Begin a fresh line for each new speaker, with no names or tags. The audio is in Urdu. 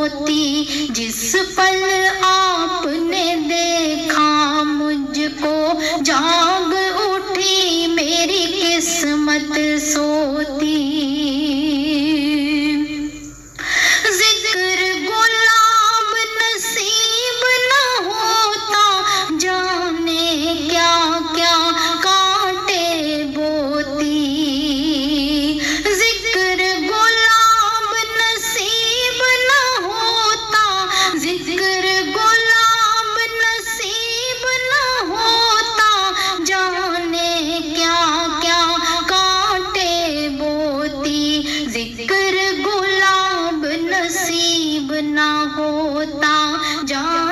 ہوتی، جس پل آپ نے دیکھا مجھ کو جاگ اٹھی میری قسمت سوتی۔ ذکر گلاب نصیب نہ ہوتا، جانے کیا کیا کانٹے بوتی۔ ذکر گلاب نصیب نہ ہوتا، ذکر گلاب نصیب نہ ہوتا، جانے کیا کیا کانٹے بوتی۔ ذکر گلاب نصیب نہ ہوتا، جانے